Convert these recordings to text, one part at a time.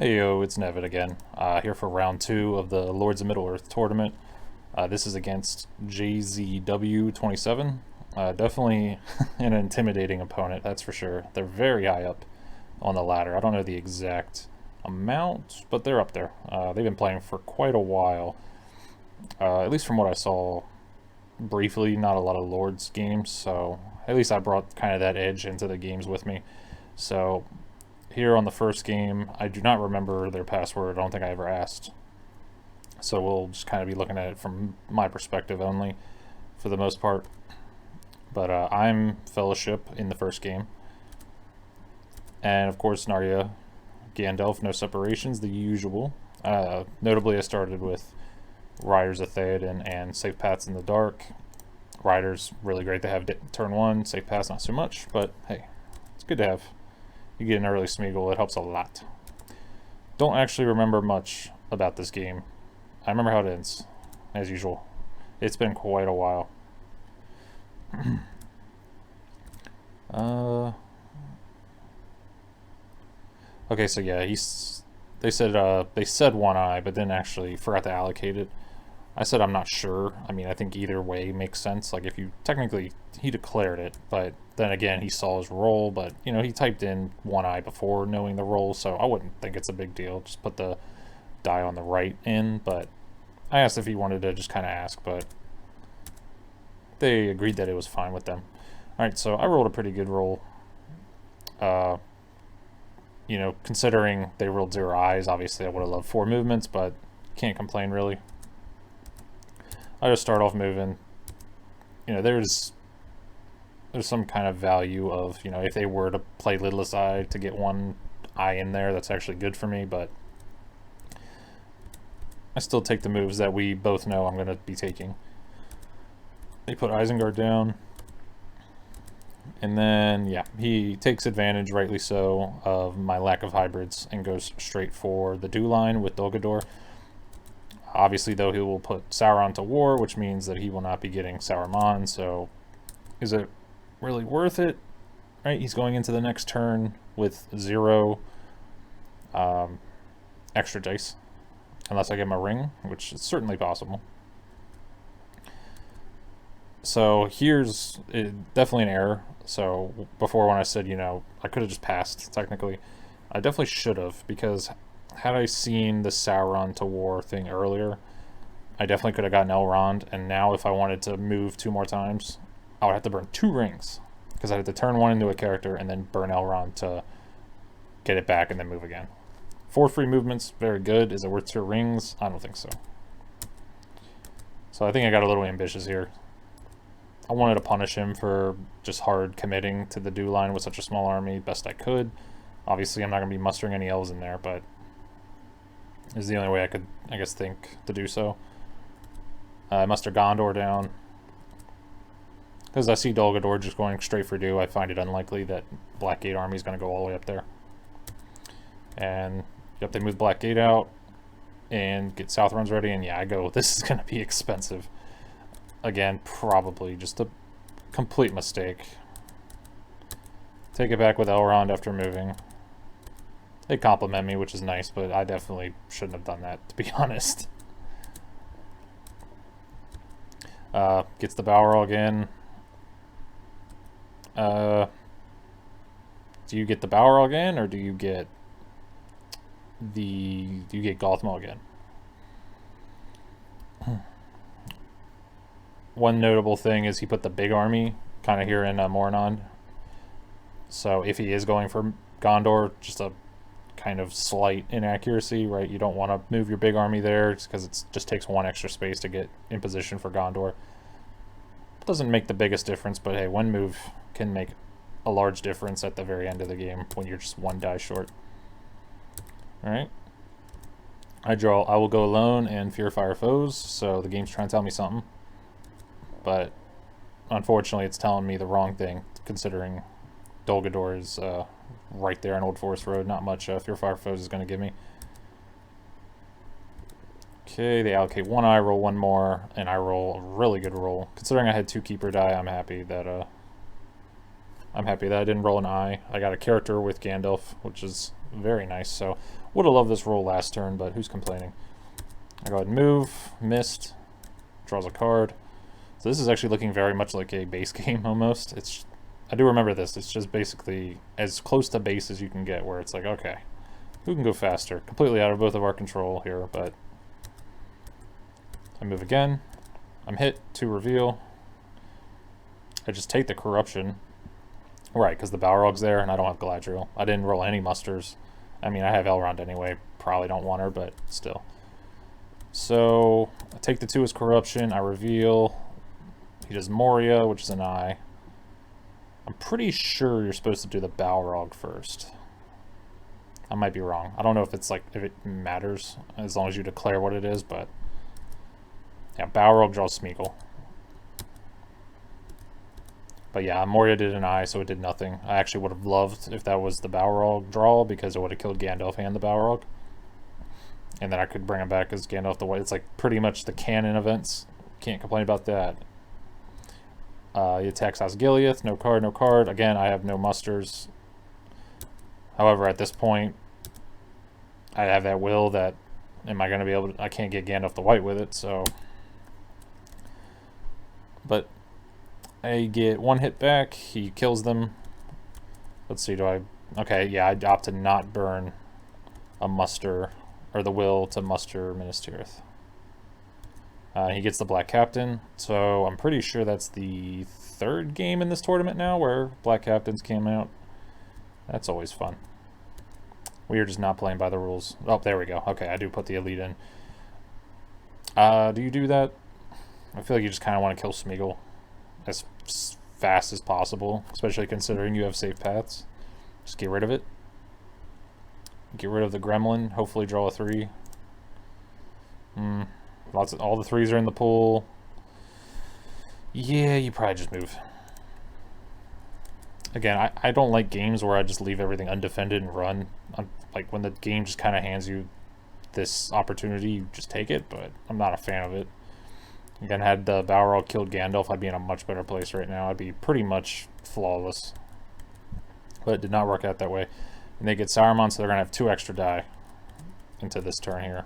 Hey yo, it's Nevan again, here for round 2 of the Lords of Middle-earth tournament. This is against JZW27. Definitely an intimidating opponent, that's for sure. They're very high up on the ladder. I don't know the exact amount, but they're up there. They've been playing for quite a while, at least from what I saw briefly. Not a lot of Lords games, so at least I brought kind of that edge into the games with me. So here on the first game, I do not remember their password. I don't think I ever asked. So we'll just kind of be looking at it from my perspective only for the most part. But I'm Fellowship in the first game. And of course, Narya, Gandalf, no separations, the usual. Notably, I started with Riders of Theoden and Safe Paths in the Dark. Riders, really great to have turn 1. Safe Paths, not so much. But hey, it's good to have. You get an early Smeagol, it helps a lot. Don't actually remember much about this game. I remember how it ends, as usual. It's been quite a while. Okay, so yeah, they said one eye, but then actually forgot to allocate it. I said I'm not sure. I mean, I think either way makes sense. Like, if you technically, he declared it, but then again, he saw his roll, but you know, he typed in one eye before knowing the roll, so I wouldn't think it's a big deal. Just put the die on the right in. But I asked if he wanted to just kind of ask, but they agreed that it was fine with them. All right, so I rolled a pretty good roll. You know, considering they rolled 0 eyes, obviously I would have loved 4 movements, but can't complain really. I just start off moving. You know, there's some kind of value of, you know, if they were to play Lidless Eye to get 1 eye in there, that's actually good for me, but I still take the moves that we both know I'm going to be taking. They put Isengard down, and then, yeah, he takes advantage, rightly so, of my lack of hybrids and goes straight for the Dew line with Dol Guldur. Obviously, though, he will put Sauron to war, which means that he will not be getting Saruman, so is it really worth it? Right, he's going into the next turn with 0 extra dice, unless I get him a ring, which is certainly possible. So here's definitely an error. So before, when I said, you know, I could have just passed, technically, I definitely should have, because had I seen the Sauron to war thing earlier, I definitely could have gotten Elrond, and now if I wanted to move 2 more times, I would have to burn 2 rings, because I had to turn 1 into a character and then burn Elrond to get it back and then move again. 4 free movements, very good. Is it worth 2 rings? I don't think so. So I think I got a little ambitious here. I wanted to punish him for just hard committing to the Dew line with such a small army best I could. Obviously, I'm not going to be mustering any elves in there, but is the only way I could, I guess, think to do so. I muster Gondor down. Because I see Dol Guldur just going straight for Dew, I find it unlikely that Blackgate army is going to go all the way up there. And, yep, they move Blackgate out and get South runs ready, and yeah, I go, this is going to be expensive. Again, probably just a complete mistake. Take it back with Elrond after moving. They compliment me, which is nice, but I definitely shouldn't have done that, to be honest. Gets the Balrog in. Do you get the Balrog in, or do you get Gothmog again? One notable thing is he put the big army kind of here in Moranon. So if he is going for Gondor, just a kind of slight inaccuracy, right? You don't want to move your big army there because it just takes 1 extra space to get in position for Gondor. Doesn't make the biggest difference, but hey, 1 move can make a large difference at the very end of the game when you're just 1 die short. Alright. I will go alone and fear fire foes, so the game's trying to tell me something. But unfortunately, it's telling me the wrong thing, considering Dol Guldur is right there on Old Forest Road. Not much Fear Fire Foes is going to give me. Okay, they allocate 1 eye, roll 1 more, and I roll a really good roll. Considering I had 2 keeper die, I'm happy that I'm happy that I didn't roll an eye. I got a character with Gandalf, which is very nice. So would have loved this roll last turn, but who's complaining? I go ahead and move, missed, draws a card. So this is actually looking very much like a base game almost. I do remember this. It's just basically as close to base as you can get, where it's like, okay, who can go faster? Completely out of both of our control here, but I move again. I'm hit to reveal. I just take the corruption. Right, because the Balrog's there and I don't have Galadriel. I didn't roll any musters. I mean, I have Elrond anyway. Probably don't want her, but still. So I take the 2 as corruption. I reveal. He does Moria, which is an eye. I'm pretty sure you're supposed to do the Balrog first. I might be wrong. I don't know if it's like, if it matters as long as you declare what it is, but yeah, Balrog draws Smeagol. But yeah, Moria did an eye, so it did nothing. I actually would have loved if that was the Balrog draw, because it would have killed Gandalf and the Balrog. And then I could bring him back as Gandalf the White. It's like pretty much the canon events. Can't complain about that. He attacks Osgiliath. No card, no card. Again, I have no musters. However, at this point, I have that will that, am I going to be able to, I can't get Gandalf the White with it, so. But I get 1 hit back. He kills them. Let's see, okay, yeah, I opt to not burn a muster, or the will to muster Minas Tirith. He gets the Black Captain, so I'm pretty sure that's the 3rd game in this tournament now where Black Captains came out. That's always fun. We are just not playing by the rules. Oh, there we go. Okay, I do put the elite in. Do you do that? I feel like you just kind of want to kill Smeagol as fast as possible, especially considering you have safe paths. Just get rid of it. Get rid of the gremlin. Hopefully draw a 3. All the 3s are in the pool. Yeah, you probably just move. Again, I don't like games where I just leave everything undefended and run. Like when the game just kind of hands you this opportunity, you just take it, but I'm not a fan of it. Again, had the Balrog killed Gandalf, I'd be in a much better place right now. I'd be pretty much flawless. But it did not work out that way. And they get Saruman, so they're going to have 2 extra die into this turn here.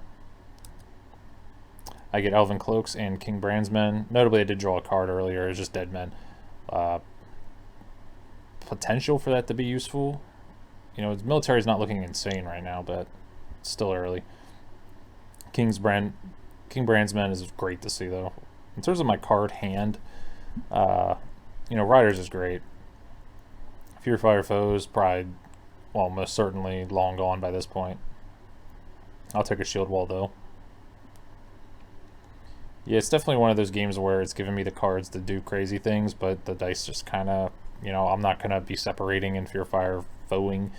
I get Elven Cloaks and King Bran's Men. Notably, I did draw a card earlier. It's just Dead Men. Potential for that to be useful. You know, the military is not looking insane right now, but it's still early. King Bran's Men is great to see, though. In terms of my card hand, you know, Riders is great. Fear Fire Foes, probably, well, most certainly long gone by this point. I'll take a Shield Wall, though. Yeah, it's definitely one of those games where it's giving me the cards to do crazy things, but the dice just kind of, you know, I'm not going to be separating in Fear Fire Foeing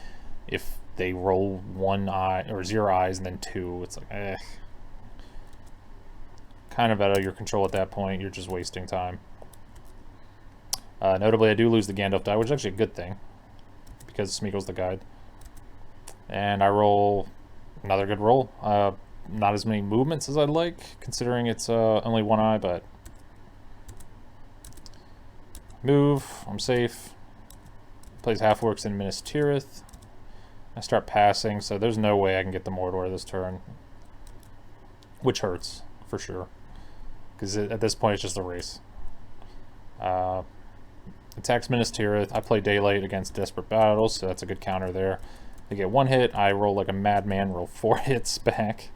if they roll 1 eye, or 0 eyes and then 2. It's like, eh. Kind of out of your control at that point. You're just wasting time. Notably, I do lose the Gandalf die, which is actually a good thing, because Smeagol's the guide. And I roll another good roll. Not as many movements as I'd like, considering it's only 1 eye, but move, I'm safe. Plays Half-Orcs in Minas Tirith. I start passing, so there's no way I can get the Mordor this turn, which hurts, for sure, because at this point it's just a race. Attacks Minas Tirith. I play Daylight against Desperate Battles, so that's a good counter there. They get 1 hit, I roll like a madman, roll 4 hits back.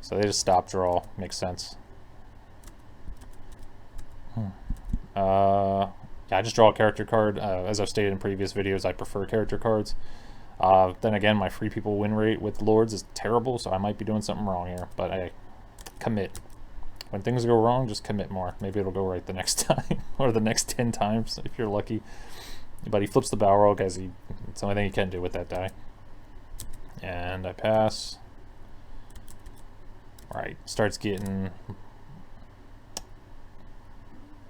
So they just stop draw. Makes sense. Yeah, I just draw a character card. As I've stated in previous videos, I prefer character cards. Then again, my free people win rate with Lords is terrible, so I might be doing something wrong here. But hey, commit. When things go wrong, just commit more. Maybe it'll go right the next time, or the next 10 times if you're lucky. But he flips the Balrog, as it's the only thing he can do with that die. And I pass. Right, starts getting...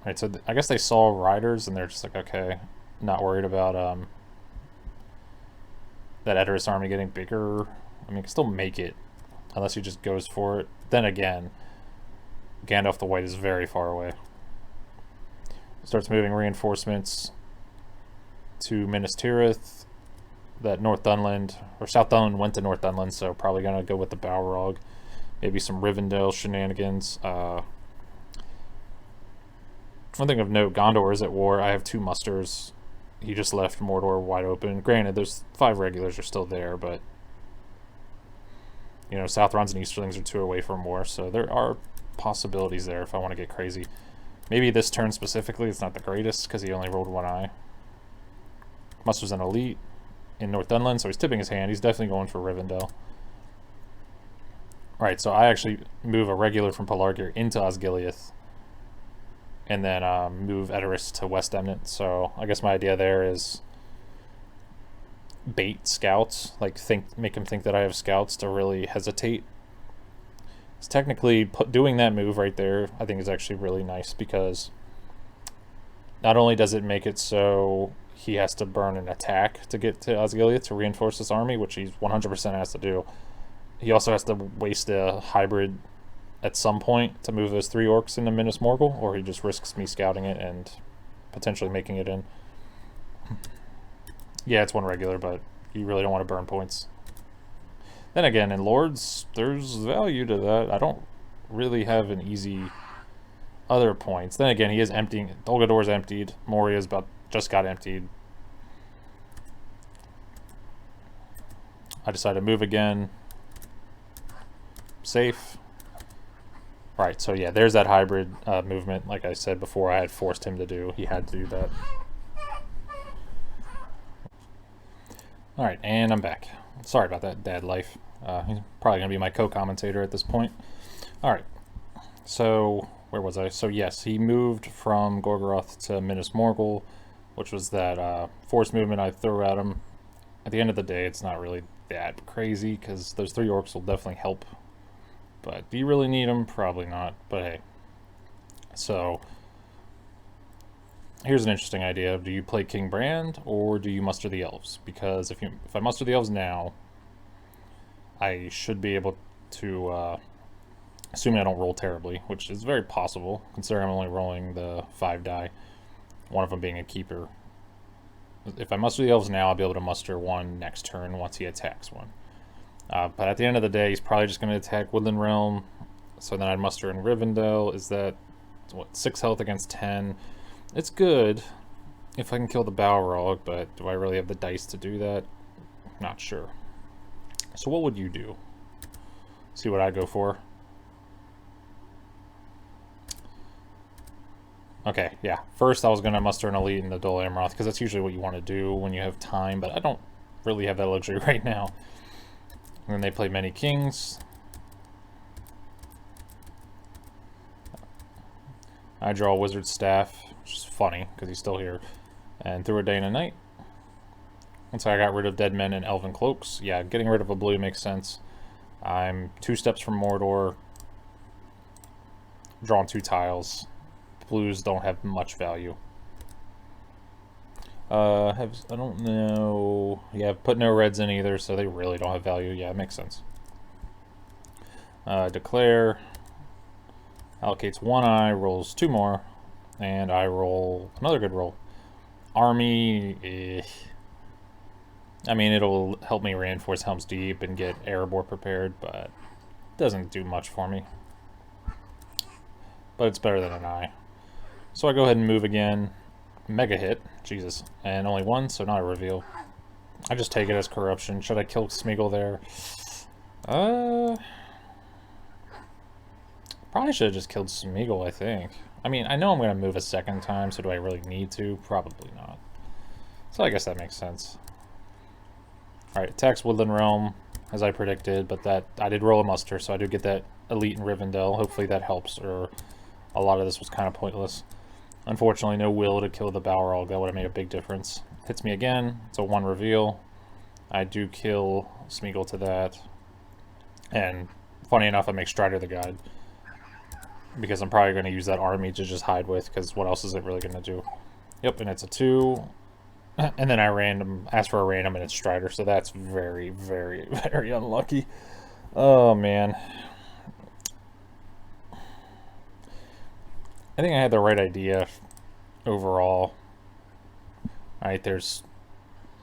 Right, so I guess they saw Riders, and they're just like, okay, not worried about that Edoras army getting bigger. I mean, you can still make it, unless he just goes for it. Then again, Gandalf the White is very far away. Starts moving reinforcements to Minas Tirith. That North Dunland, or South Dunland went to North Dunland, so probably going to go with the Balrog. Maybe some Rivendell shenanigans. One thing of note, Gondor is at war. I have 2 musters. He just left Mordor wide open. Granted, there's 5 regulars are still there, but you know, Southrons and Easterlings are 2 away from war, so there are possibilities there if I want to get crazy. Maybe this turn specifically, it's not the greatest because he only rolled 1 eye. Muster's an elite in North Dunland, so he's tipping his hand. He's definitely going for Rivendell. Alright, so I actually move a regular from Pelargir into Osgiliath, and then move Edoras to West Emnet. So I guess my idea there is bait scouts, like make him think that I have scouts to really hesitate. It's technically doing that move right there, I think is actually really nice, because not only does it make it so he has to burn an attack to get to Osgiliath to reinforce this army, which he's 100% has to do. He also has to waste a hybrid at some point to move those 3 orcs into Minas Morgul, or he just risks me scouting it and potentially making it in. Yeah, it's 1 regular, but you really don't want to burn points. Then again, in Lords, there's value to that. I don't really have an easy other points. Then again, he is emptying. Dol Guldur emptied. Moria's just got emptied. I decide to move again. Safe. Right, so yeah, there's that hybrid movement. Like I said before, I had forced him to do. He had to do that. Alright, and I'm back. Sorry about that, dad life. He's probably going to be my co-commentator at this point. Alright, so where was I? So yes, he moved from Gorgoroth to Minas Morgul, which was that force movement I threw at him. At the end of the day, it's not really that crazy, because those 3 orcs will definitely help. But do you really need them? Probably not, but hey. So here's an interesting idea. Do you play King Brand, or do you muster the elves? Because if I muster the elves now, I should be able to, assuming I don't roll terribly, which is very possible, considering I'm only rolling the 5 die, one of them being a keeper. If I muster the elves now, I'll be able to muster 1 next turn once he attacks 1. But at the end of the day, he's probably just going to attack Woodland Realm, so then I'd muster in Rivendell. Is that, what, 6 health against 10? It's good if I can kill the Balrog, but do I really have the dice to do that? Not sure. So what would you do? See what I go for. Okay, yeah. First I was going to muster an elite in the Dol Amroth, because that's usually what you want to do when you have time, but I don't really have that luxury right now. And then they play many kings. I draw a wizard staff, which is funny because he's still here, and through a day and a night. Once I got rid of dead men and elven cloaks, yeah, getting rid of a blue makes sense. I'm 2 steps from Mordor, drawing 2 tiles. Blues don't have much value. I don't know. Yeah, I've put no reds in either, so they really don't have value. Yeah, it makes sense. Declare. Allocates 1 eye, rolls 2 more, and I roll another good roll. Army, I mean, it'll help me reinforce Helm's Deep and get Erebor prepared, but it doesn't do much for me. But it's better than an eye. So I go ahead and move again. Mega hit, Jesus, and only 1, so not a reveal. I just take it as corruption. Should I kill Smeagol there? Probably should have just killed Smeagol, I think. I mean, I know I'm going to move a second time, so do I really need to? Probably not. So I guess that makes sense. Alright, attacks Woodland Realm, as I predicted, but that I did roll a muster, so I do get that elite in Rivendell. Hopefully that helps, or a lot of this was kind of pointless. Unfortunately, no will to kill the Balrog. That would have made a big difference. Hits me again. It's a 1 reveal. I do kill Smeagol to that. And funny enough, I make Strider the God, because I'm probably going to use that army to just hide with, because what else is it really going to do? Yep, and it's a 2. And then I ask for a random, and it's Strider, so that's very, very, very unlucky. Oh, man. I think I had the right idea overall. Alright, there's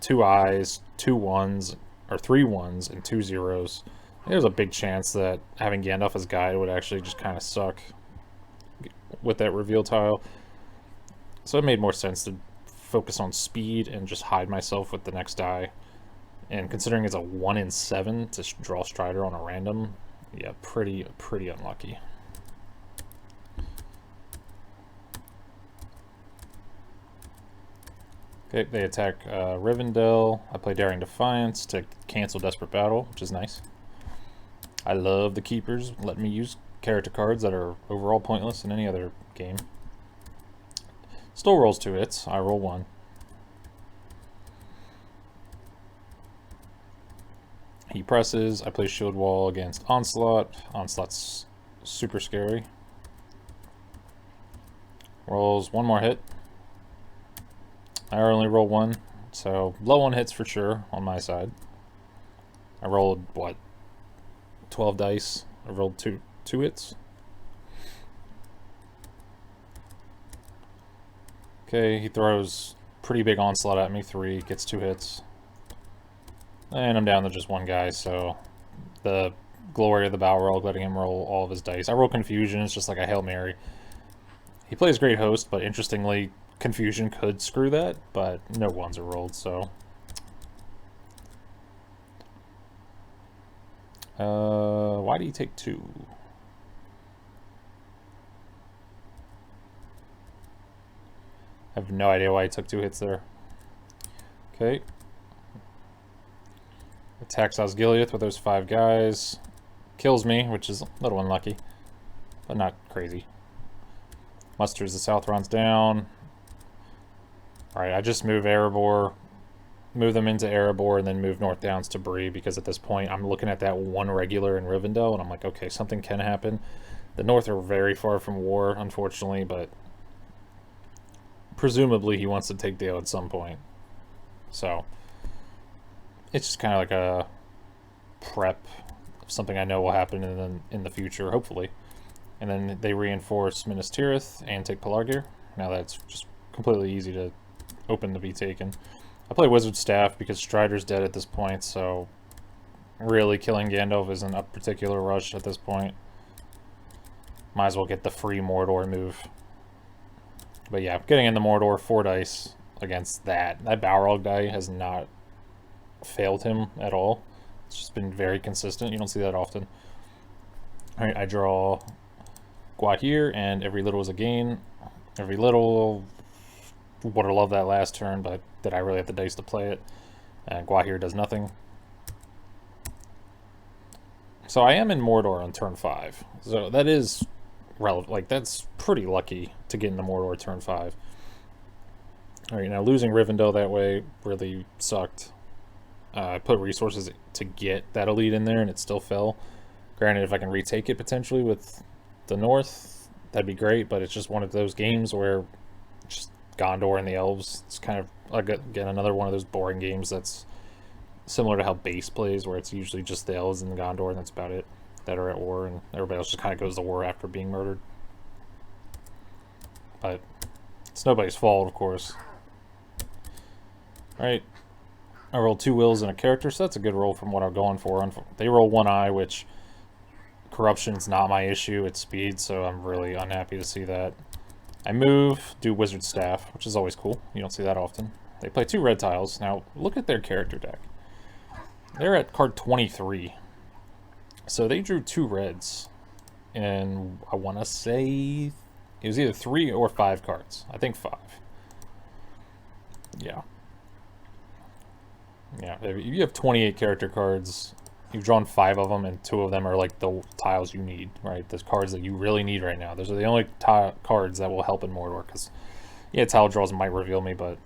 2 eyes, 2 ones, or 3 ones, and 2 zeros. There's a big chance that having Gandalf as guide would actually just kind of suck with that reveal tile. So it made more sense to focus on speed and just hide myself with the next die. And considering it's a 1 in 7 to draw Strider on a random, yeah, pretty unlucky. Okay, they attack Rivendell. I play Daring Defiance to cancel Desperate Battle, which is nice. I love the keepers letting me use character cards that are overall pointless in any other game. Still rolls 2 hits. I roll 1. He presses. I play Shield Wall against Onslaught. Onslaught's super scary. Rolls 1 more hit. I only roll 1, so low on hits for sure on my side. I rolled, what, 12 dice? I rolled two hits. Okay, he throws pretty big onslaught at me, 3, gets 2 hits. And I'm down to just 1 guy, so the glory of the Balrog, letting him roll all of his dice. I roll Confusion, it's just like a Hail Mary. He plays Great Host, but interestingly, Confusion could screw that, but no 1s are rolled, so. Why do you take 2? I have no idea why he took 2 hits there. Okay. Attacks Osgiliath with those 5 guys. Kills me, which is a little unlucky, but not crazy. Musters the Southrons down. Alright, I just move Erebor, move them into Erebor, and then move North Downs to Bree, because at this point I'm looking at that 1 regular in Rivendell, and I'm like, okay, something can happen. The North are very far from war, unfortunately, but presumably he wants to take Dale at some point. So, it's just kind of like a prep of something I know will happen in the future, hopefully. And then they reinforce Minas Tirith and take Pelargir. Now that's just completely easy to open to be taken. I play Wizard Staff because Strider's dead at this point, so really killing Gandalf isn't a particular rush at this point. Might as well get the free Mordor move. But yeah, getting into Mordor, 4 dice against that. That Balrog die has not failed him at all. It's just been very consistent. You don't see that often. Alright, I draw Gwahir, and every little is a gain. Every little, would have loved that last turn, but did I really have the dice to play it? And Gwahir does nothing. So I am in Mordor on turn 5. So that is relevant. Like, that's pretty lucky to get into Mordor turn 5. Alright, now losing Rivendell that way really sucked. I put resources to get that elite in there, and it still fell. Granted, if I can retake it potentially with the North, that'd be great, but it's just one of those games where just Gondor and the Elves, it's kind of, again, another one of those boring games that's similar to how base plays, where it's usually just the Elves and Gondor, and that's about it, that are at war, and everybody else just kind of goes to war after being murdered. But it's nobody's fault, of course. Alright, I rolled 2 wills and a character, so that's a good roll from what I'm going for. They roll 1 eye, which corruption's not my issue, it's speed, so I'm really unhappy to see that. I move, do Wizard Staff, which is always cool. You don't see that often. They play 2 red tiles. Now, look at their character deck. They're at card 23. So they drew 2 reds. And I want to say it was either 3 or 5 cards. I think 5. Yeah. Yeah, if you have 28 character cards, you've drawn 5 of them, and 2 of them are like the tiles you need, right? Those cards that you really need right now. Those are the only cards that will help in Mordor, because, yeah, tile draws might reveal me, but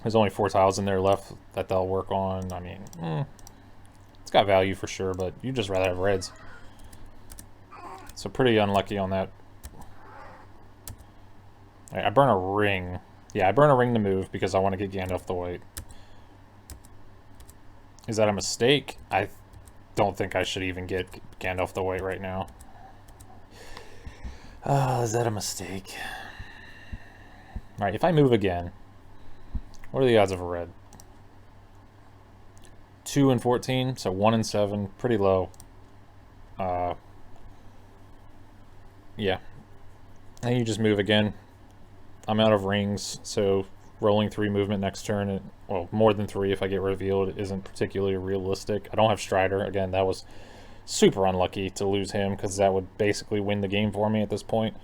there's only 4 tiles in there left that they'll work on. I mean, it's got value for sure, but you'd just rather have reds. So pretty unlucky on that. Right, I burn a ring. Yeah, I burn a ring to move because I want to get Gandalf the White. Is that a mistake? I don't think I should even get Gandalf the White right now. Is that a mistake? Alright, if I move again, what are the odds of a red? 2 and 14, so 1 and 7, pretty low. Yeah. And you just move again. I'm out of rings, so rolling 3 movement next turn, well, more than 3 if I get revealed, isn't particularly realistic. I don't have Strider. Again, that was super unlucky to lose him, because that would basically win the game for me at this point.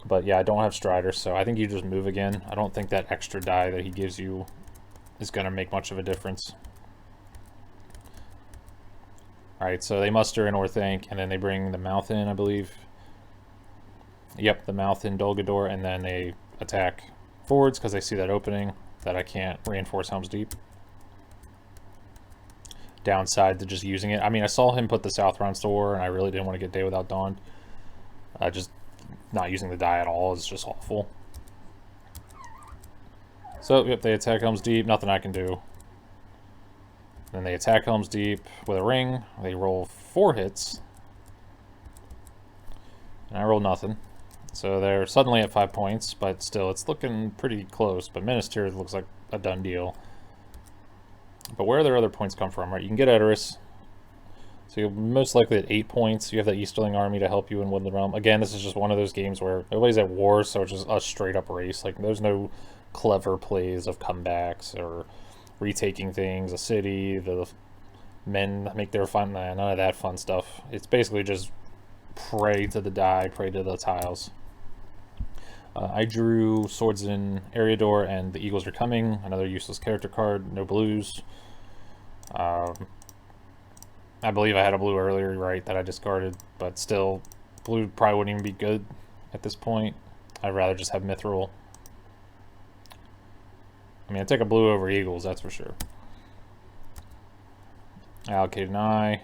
But yeah, I don't have Strider, so I think you just move again. I don't think that extra die that he gives you is going to make much of a difference. Alright, so they muster in Orthanc, and then they bring the Mouth in, I believe. Yep, the Mouth in Dol Guldur, and then they attack forwards because they see that opening that I can't reinforce Helm's Deep. Downside to just using it. I mean, I saw him put the Southron's to war, and I really didn't want to get Day Without Dawn. Just not using the die at all is just awful. So, yep, they attack Helm's Deep, nothing I can do. Then they attack Helm's Deep with a ring. They roll 4 hits. And I roll nothing. So they're suddenly at 5 points, but still, it's looking pretty close. But Minister looks like a done deal. But where do their other points come from, right? You can get Edoras. So you're most likely at 8 points. You have that Easterling army to help you in Woodland Realm. Again, this is just one of those games where nobody's at war, so it's just a straight-up race. Like, there's no clever plays of comebacks or retaking things, a city, the men make their fun, none of that fun stuff. It's basically just pray to the die, pray to the tiles. I drew Swords in Eriador and the Eagles Are Coming, another useless character card, no blues. I believe I had a blue earlier, right, that I discarded, but still, blue probably wouldn't even be good at this point. I'd rather just have Mithril. I mean, I'd take a blue over Eagles, that's for sure. Allocate an eye.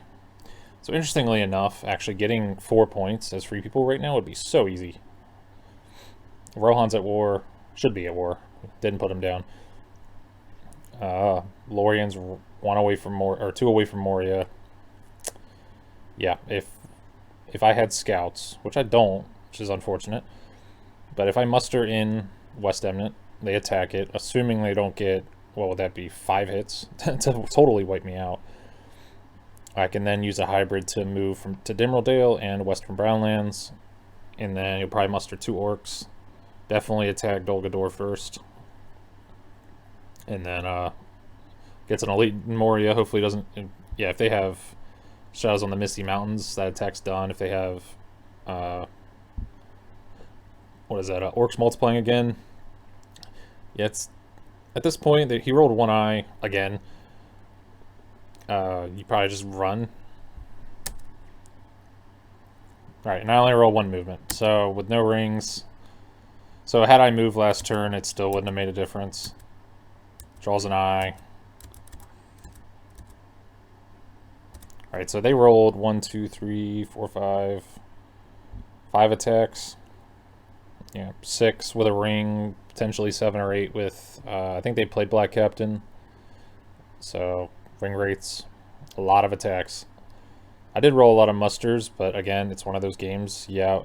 So interestingly enough, actually getting 4 points as free people right now would be so easy. Rohan's at war. Should be at war. Didn't put him down. Lorien's 1 away from or 2 away from Moria. Yeah, if I had scouts, which I don't, which is unfortunate, but if I muster in West Eminent, they attack it, assuming they don't get, what would that be, 5 hits to totally wipe me out. I can then use a hybrid to move to Dimril Dale and Western Brownlands, and then you'll probably muster 2 orcs. Definitely attack Dol Guldur first, and then gets an elite in Moria. Hopefully doesn't. Yeah, if they have Shadows on the Misty Mountains, that attack's done. If they have what is that? Orcs multiplying again. Yeah, it's at this point that he rolled 1 eye again. You probably just run. Alright, and I only roll 1 movement, so with no rings. So had I moved last turn, it still wouldn't have made a difference. Draws an eye. Alright, so they rolled 1, 2, 3, 4, 5. 5 attacks. Yeah, 6 with a ring, potentially 7 or 8 with, I think they played Black Captain. So, ring rates, a lot of attacks. I did roll a lot of musters, but again, it's one of those games. Yeah,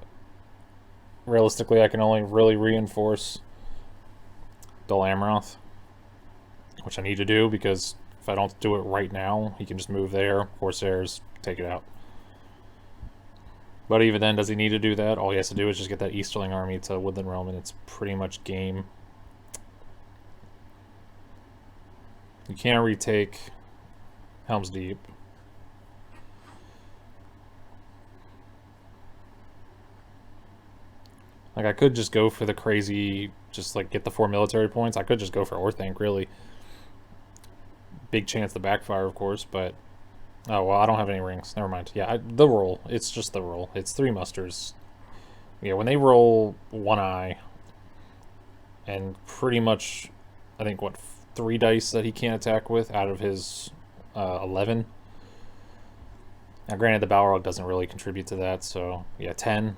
realistically, I can only really reinforce Dol Amroth, which I need to do because if I don't do it right now, he can just move there. Corsairs, take it out. But even then, does he need to do that? All he has to do is just get that Easterling army to Woodland Realm, and it's pretty much game. You can't retake Helm's Deep. Like, I could just go for the crazy, just like get the 4 military points. I could just go for Orthanc, really. Big chance to backfire, of course, but... Oh, well, I don't have any rings. Never mind. Yeah, the roll. It's just the roll. It's 3 musters. Yeah, when they roll 1 eye, and pretty much, I think, what, 3 dice that he can't attack with out of his 11. Now, granted, the Balrog doesn't really contribute to that, so, yeah, 10.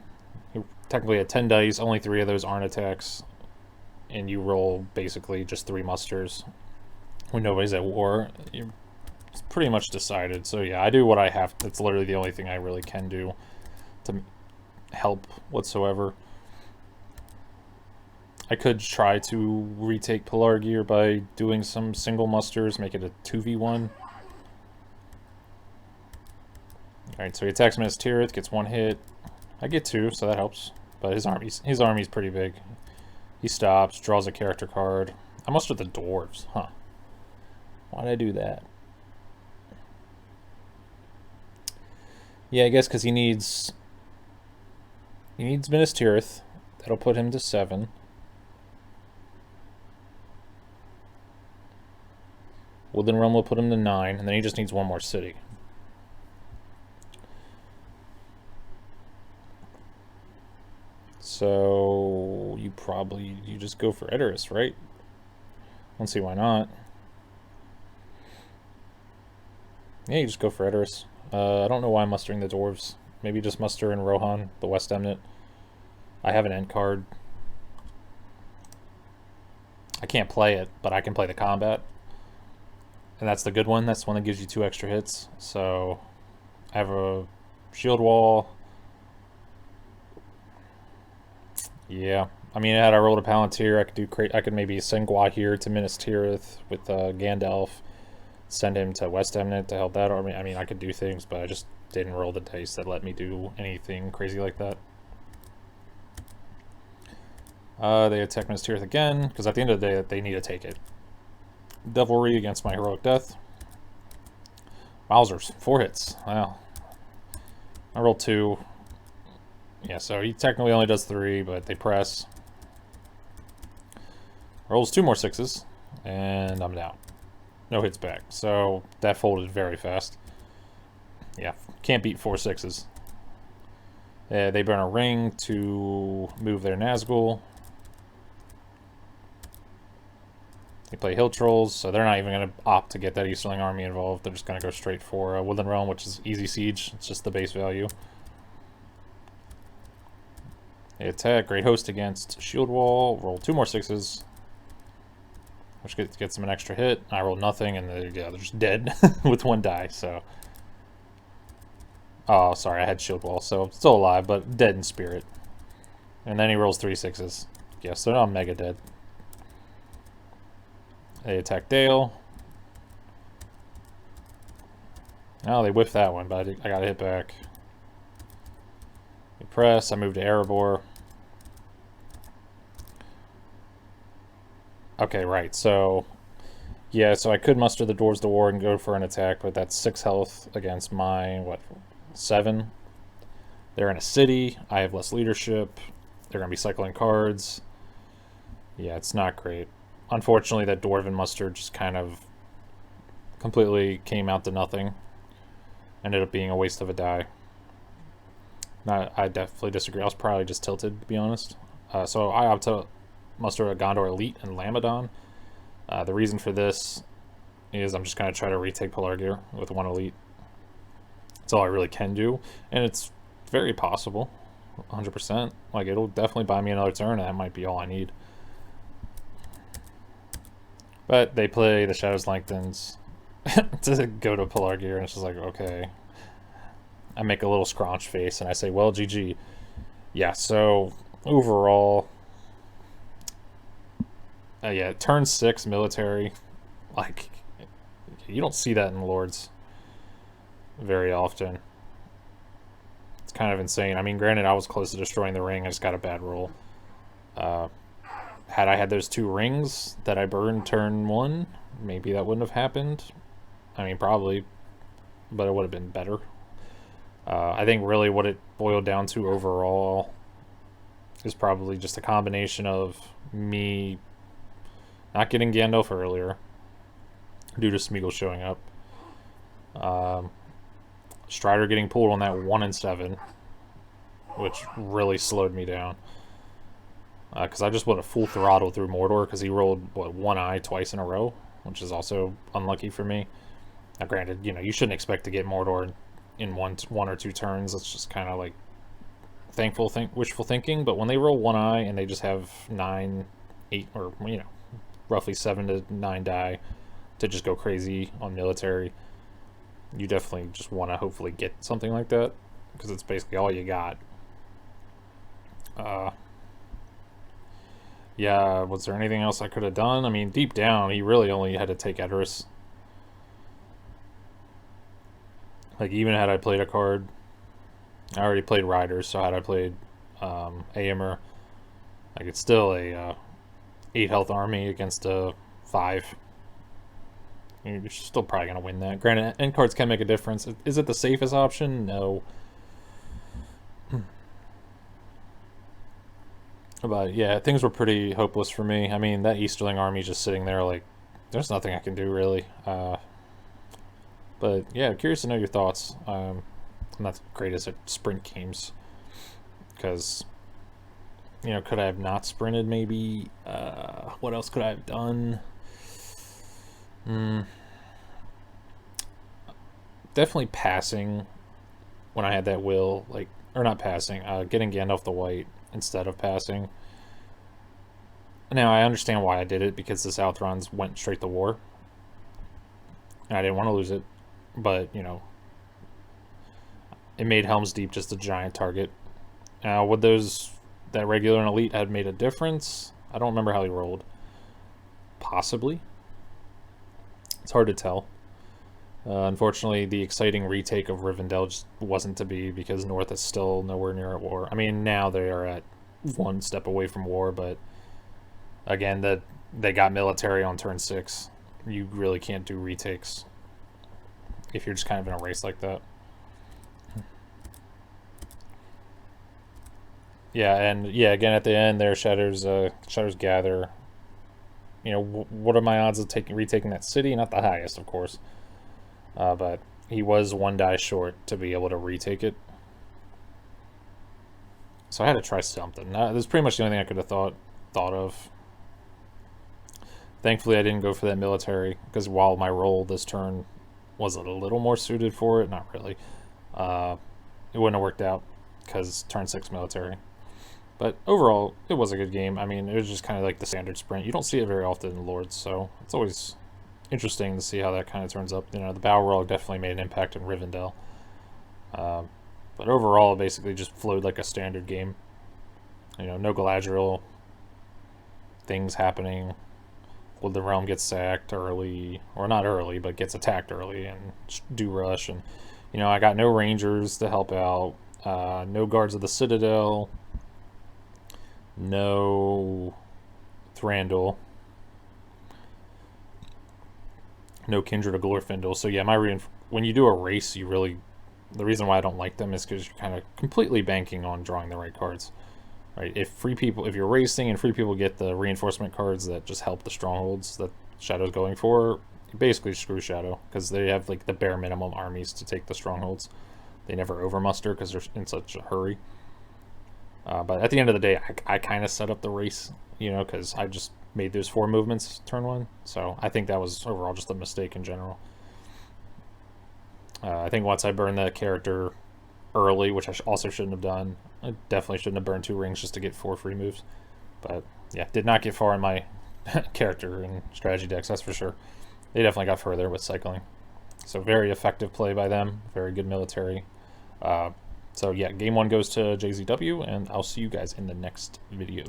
He technically had 10 dice, only 3 of those aren't attacks, and you roll basically just 3 musters when nobody's at war. It's pretty much decided. So yeah, I do what I have. That's literally the only thing I really can do to help whatsoever. I could try to retake Pelargir by doing some single musters, make it a 2v1. Alright, so he attacks Minas Tirith, gets 1 hit. I get 2, so that helps. But his army's pretty big. He stops, draws a character card. I mustered the dwarves, huh? Why did I do that? Yeah, I guess because he needs Minas Tirith. That'll put him to 7. Woodland Realm will put him to 9, and then he just needs 1 more city. So you just go for Edoras, right? I don't see why not. Yeah, you just go for Edoras. I don't know why I'm mustering the dwarves. Maybe just muster in Rohan, the West Emnet. I have an end card. I can't play it, but I can play the combat. And that's the good one. That's the one that gives you 2 extra hits. So I have a shield wall. Yeah. I mean, had I rolled a Palantir, I could maybe send Gwa here to Minas Tirith with Gandalf. Send him to West Emnet to help that army. I mean, I could do things, but I just didn't roll the dice that let me do anything crazy like that. They attack Minas Tirith again, because at the end of the day, they need to take it. Devilry against my Heroic Death. Wowzers, 4 hits. Wow. I rolled 2. Yeah, so he technically only does 3, but they press. Rolls 2 more 6s, and I'm down. No hits back. So that folded very fast. Yeah, can't beat 4 6s. They burn a ring to move their Nazgul. They play Hill Trolls, so they're not even going to opt to get that Easterling army involved. They're just going to go straight for Woodland Realm, which is easy siege. It's just the base value. They attack Great Host against Shield Wall. Roll 2 more 6s, which gets them an extra hit. I rolled nothing, and they're just dead with 1 die. So, oh, sorry, I had Shield Wall, so still alive, but dead in spirit. And then he rolls 3 6s. Yeah, so now I'm mega dead. They attack Dale. Oh, they whiffed that one, but I got a hit back. They press. I move to Erebor. Okay, right. So, yeah, so I could muster the Dwarves to War and go for an attack, but that's 6 health against my, 7? They're in a city. I have less leadership. They're going to be cycling cards. Yeah, it's not great. Unfortunately, that Dwarven muster just kind of completely came out to nothing. Ended up being a waste of a die. I definitely disagree. I was probably just tilted, to be honest. So I opt to muster a Gondor Elite and Lamadon. The reason for this is I'm just going to try to retake Pelargir with 1 Elite. That's all I really can do. And it's very possible. 100%. Like, it'll definitely buy me another turn, and that might be all I need. But they play the Shadows Lengthens to go to Pelargir, and it's just like, okay. I make a little scraunch face, and I say, well, GG. Yeah, so overall, yeah, turn 6 military. Like, you don't see that in Lords very often. It's kind of insane. I mean, granted, I was close to destroying the ring. I just got a bad roll. Had I had those 2 rings that I burned turn 1, maybe that wouldn't have happened. I mean, probably, but it would have been better. I think really what it boiled down to overall is probably just a combination of me not getting Gandalf earlier due to Smeagol showing up. Strider getting pulled on that 1 and 7, which really slowed me down. Because I just went a full throttle through Mordor because he rolled, 1 eye twice in a row, which is also unlucky for me. Now, granted, you shouldn't expect to get Mordor in one or 2 turns. That's just kind of like wishful thinking. But when they roll 1 eye and they just have 9, 8, or roughly 7 to 9 die to just go crazy on military, you definitely just want to hopefully get something like that because it's basically all you got. Yeah, was there anything else I could have done? I mean, deep down, he really only had to take Edoras. Like, even had I played a card, I already played Riders, so had I played Aemir, like, it's still a 8 health army against a 5. You're still probably going to win that. Granted, end cards can make a difference. Is it the safest option? No. But yeah, things were pretty hopeless for me. I mean, that Easterling army just sitting there, like, there's nothing I can do really. But yeah, curious to know your thoughts. I'm not the greatest at sprint games because, you know, could I have not sprinted maybe? What else could I have done? Definitely passing when I had that will, like, or not passing, getting Gandalf the White instead of passing. Now, I understand why I did it, because the Southrons went straight to war. And I didn't want to lose it, but, you know, it made Helm's Deep just a giant target. Would that regular and elite had made a difference? I don't remember how he rolled. Possibly. It's hard to tell. Unfortunately, the exciting retake of Rivendell just wasn't to be, because North is still nowhere near at war. I mean, now they are at one step away from war, but again, they got military on turn 6. You really can't do retakes if you're just kind of in a race like that. Yeah, and yeah, again at the end there, Shatters gather. You know, what are my odds of retaking that city? Not the highest, of course. But he was 1 die short to be able to retake it. So I had to try something. This is pretty much the only thing I could have thought of. Thankfully, I didn't go for that military, because while my roll this turn was a little more suited for it, not really. It wouldn't have worked out, because turn 6 military. But overall, it was a good game. I mean, it was just kind of like the standard sprint. You don't see it very often in Lords, so it's always interesting to see how that kind of turns up. You know, the Balrog definitely made an impact in Rivendell. But overall, it basically just flowed like a standard game. You know, no Galadriel, things happening. Well, the realm gets sacked early, or not early, but gets attacked early and do rush. And, you know, I got no Rangers to help out, no Guards of the Citadel, no Thranduil, no Kindred of Glorfindel. So yeah, when you do a race, you really, the reason why I don't like them is because you're kind of completely banking on drawing the right cards. Right? If you're racing and free people get the reinforcement cards that just help the strongholds that Shadow's going for, you basically screw Shadow, because they have like the bare minimum armies to take the strongholds. They never overmuster because they're in such a hurry. But at the end of the day, I kind of set up the race, you know, because I just made those 4 movements turn 1. So I think that was overall just a mistake in general. I think once I burned the character early, which I also shouldn't have done, I definitely shouldn't have burned 2 rings just to get 4 free moves. But yeah, did not get far in my character and strategy decks, that's for sure. They definitely got further with cycling. So very effective play by them, very good military. So yeah, game 1 goes to JZW, and I'll see you guys in the next video.